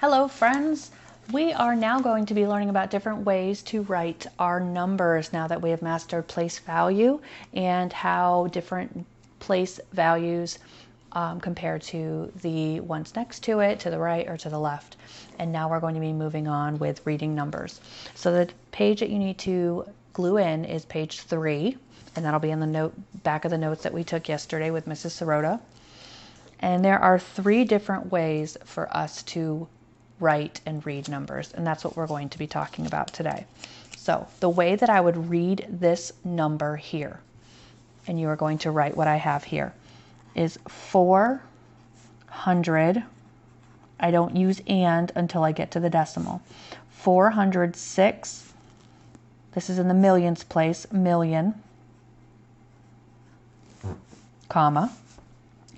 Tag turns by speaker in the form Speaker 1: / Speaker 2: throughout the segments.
Speaker 1: Hello friends! We are now going to be learning about different ways to write our numbers now that we have mastered place value and how different place values compare to the ones next to it, to the right or to the left. And now we're going to be moving on with reading numbers. So the page that you need to glue in is page 3, and that'll be in the back of the notes that we took yesterday with Mrs. Sirota. And there are 3 different ways for us to write and read numbers, and that's what we're going to be talking about today. So the way that I would read this number here, and you are going to write what I have here, is 400. I don't use and until I get to the decimal. 406. This is in the millions place, million, comma,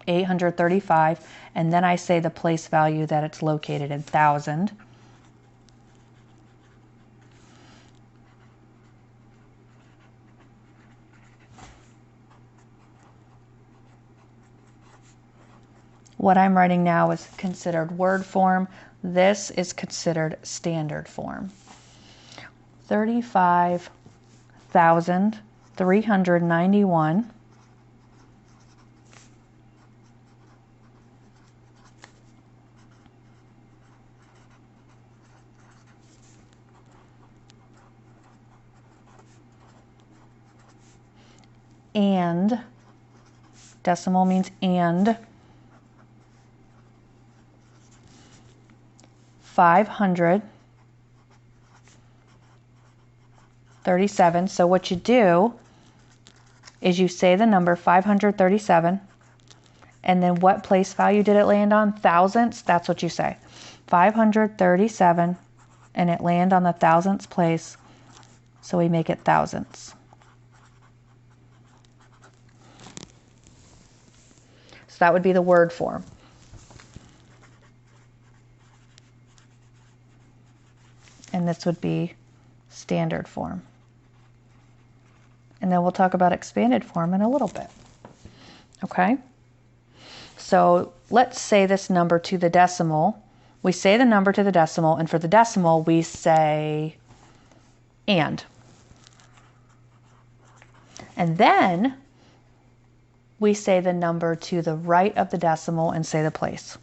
Speaker 1: 835, and then I say the place value that it's located in, 1,000. What I'm writing now is considered word form. This is considered standard form. 35,391 and, decimal means and, 537. So what you do is you say the number 537, and then what place value did it land on? Thousandths. That's what you say. 537, and it land on the thousandths place, so we make it thousandths. So that would be the word form. And this would be standard form. And then we'll talk about expanded form in a little bit. Okay? So let's say this number to the decimal. We say the number to the decimal, and for the decimal we say and. And then we say the number to the right of the decimal and say the place.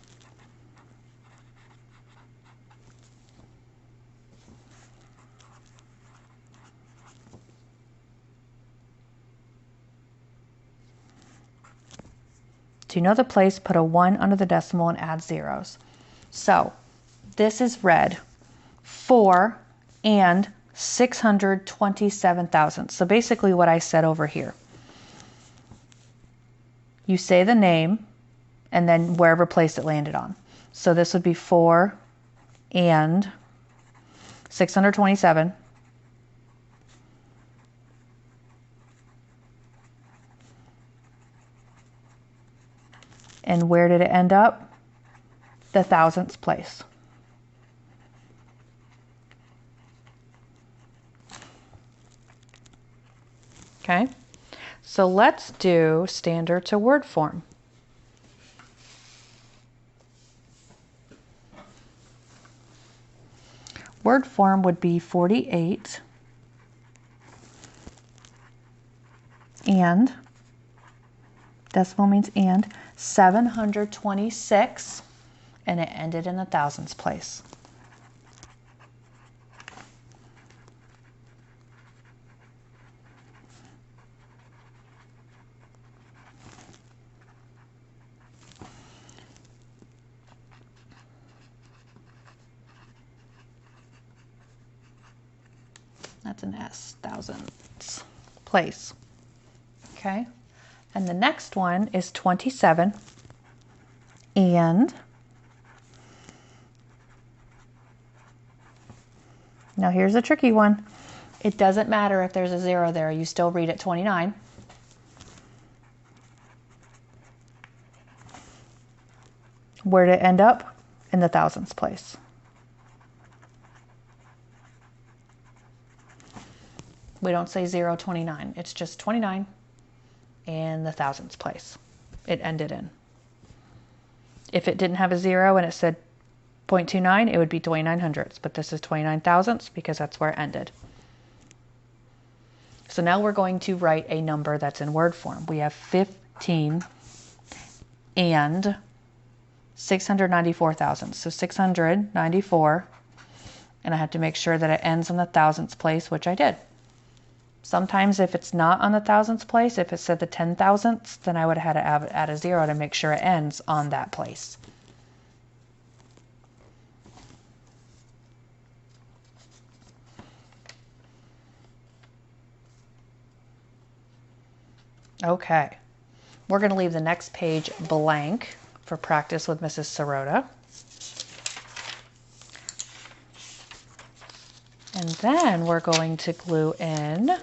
Speaker 1: To know the place, put a 1 under the decimal and add zeros. So this is read 4 and 627,000. So basically what I said over here. You say the name and then wherever place it landed on. So this would be 4 and 627. And where did it end up? The thousandths place. Okay, so let's do standard to word form. Word form would be 48 and, decimal means and, 726, and it ended in the thousandths place. That's an S, thousandths place. Okay. And the next one is 27 and, now here's a tricky one. It doesn't matter if there's a 0 there, you still read it 29. Where did it end up? In the thousandths place. We don't say 029, it's just 29 and the thousandths place it ended in. If it didn't have a 0 and it said 0.29, it would be 29 hundredths, but this is 29 thousandths because that's where it ended. So now we're going to write a number that's in word form. We have 15 and 694 thousandths. So 694, and I had to make sure that it ends on the thousandths place, which I did. Sometimes if it's not on the thousandths place, if it said the 10 thousandths, then I would have had to add a 0 to make sure it ends on that place. Okay, we're going to leave the next page blank for practice with Mrs. Sirota. And then we're going to glue in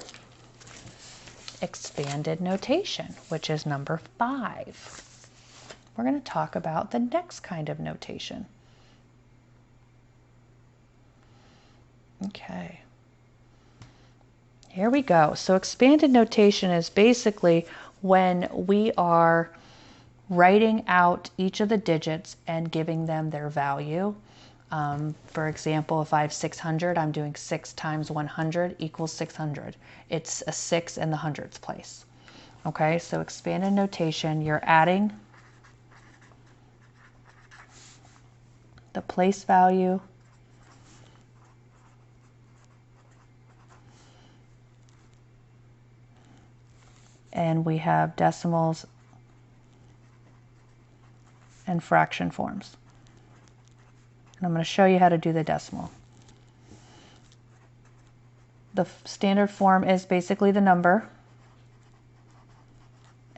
Speaker 1: expanded notation, which is number 5. We're going to talk about the next kind of notation. Okay. Here we go. So expanded notation is basically when we are writing out each of the digits and giving them their value. For example, if I have 600, I'm doing 6 times 100 equals 600. It's a 6 in the hundredths place. Okay, so expanded notation, you're adding the place value and we have decimals and fraction forms. And I'm going to show you how to do the decimal. The standard form is basically the number,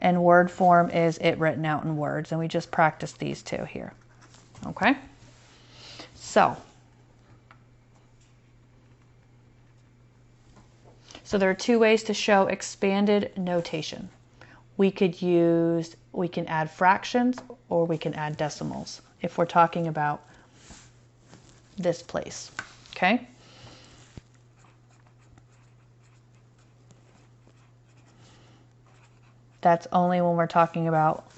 Speaker 1: and word form is it written out in words, and we just practiced these two here. Okay? So there are two ways to show expanded notation. We can add fractions or we can add decimals if we're talking about this place, okay? That's only when we're talking about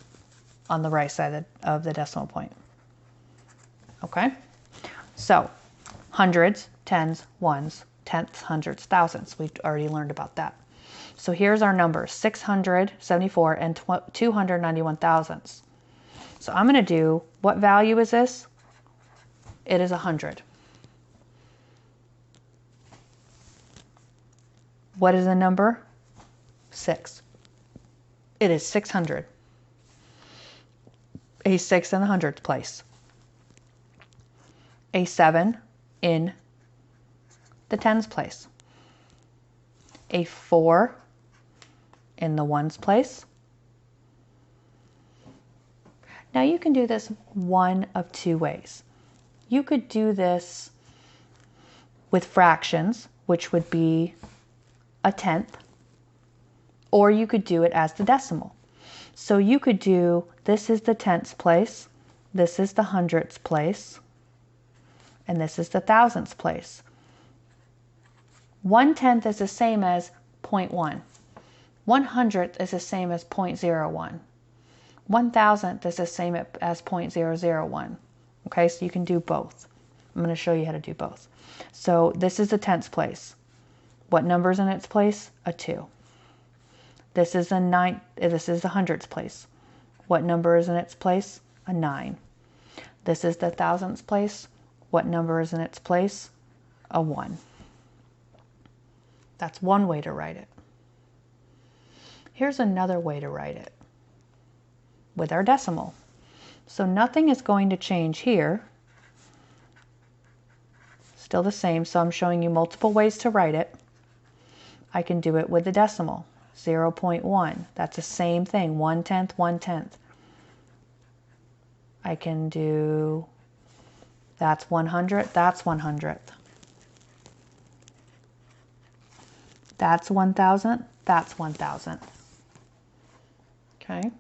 Speaker 1: on the right side of the decimal point, okay? So hundreds, tens, ones, tenths, hundreds, thousandths. We've already learned about that. So here's our numbers, 674 and 291 thousandths. So I'm going to do, what value is this? It is 100. What is the number? 6. It is 600. A 6 in the hundredths place. A 7 in the tens place. A 4 in the ones place. Now you can do this one of two ways. You could do this with fractions, which would be a tenth, or you could do it as the decimal. So you could do, this is the tenths place, this is the hundredths place, and this is the thousandths place. 1/10 is the same as 0.1. 1/100th is the same as 0.01. 1,000th is the same as 0.001. Okay, so you can do both. I'm going to show you how to do both. So this is the tenths place. What number is in its place? A 2. This is the hundredths place. What number is in its place? A 9. This is the thousandths place. What number is in its place? A 1. That's one way to write it. Here's another way to write it with our decimal. So nothing is going to change here. Still the same, so I'm showing you multiple ways to write it. I can do it with the decimal, 0.1. That's the same thing, 1/10, 1/10. I can do, that's 100th, that's 100th. That's 1,000th, that's 1,000th. Okay.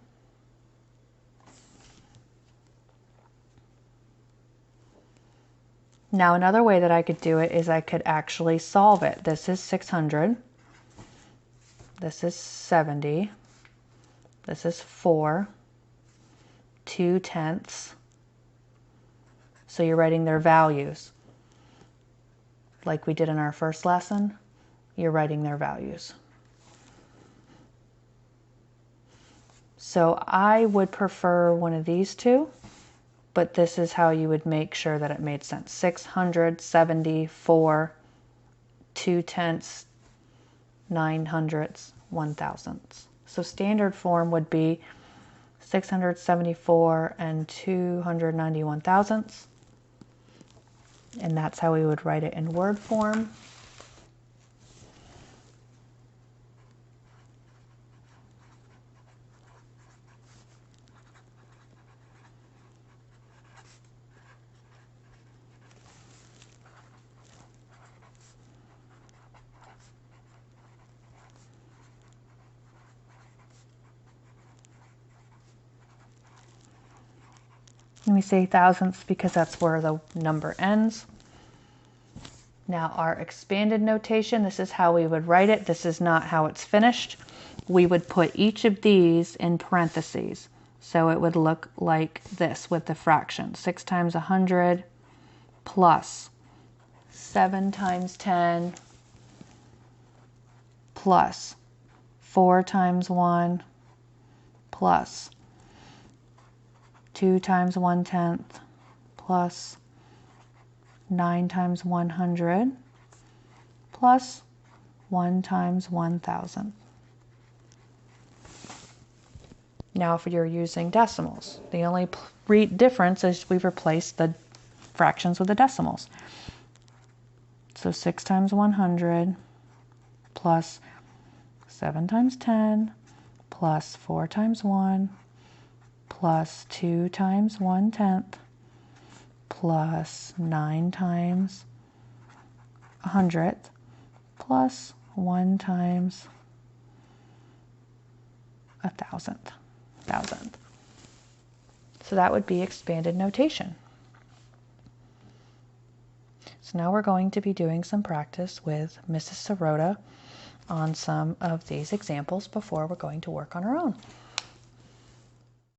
Speaker 1: Now another way that I could do it is I could actually solve it. This is 600. This is 70. This is 4. 2/10. So you're writing their values. Like we did in our first lesson, you're writing their values. So I would prefer one of these two, but this is how you would make sure that it made sense. 674, 2/10, 900, 1,000. So standard form would be 674 and 291 thousandths. And that's how we would write it in word form. Let me say thousandths because that's where the number ends. Now our expanded notation, this is how we would write it. This is not how it's finished. We would put each of these in parentheses. So it would look like this with the fraction. 6 times 100 plus 7 times 10 plus 4 times 1 plus 2 times 1/10 plus 9 times 100 plus 1 times 1,000. Now if you're using decimals, the only difference is we've replaced the fractions with the decimals. So 6 times 100 plus 7 times 10 plus 4 times 1 plus 2 times 1/10 plus 9 times 100 plus 1 times 1,000. So that would be expanded notation. So now we're going to be doing some practice with Mrs. Sirota on some of these examples before we're going to work on our own.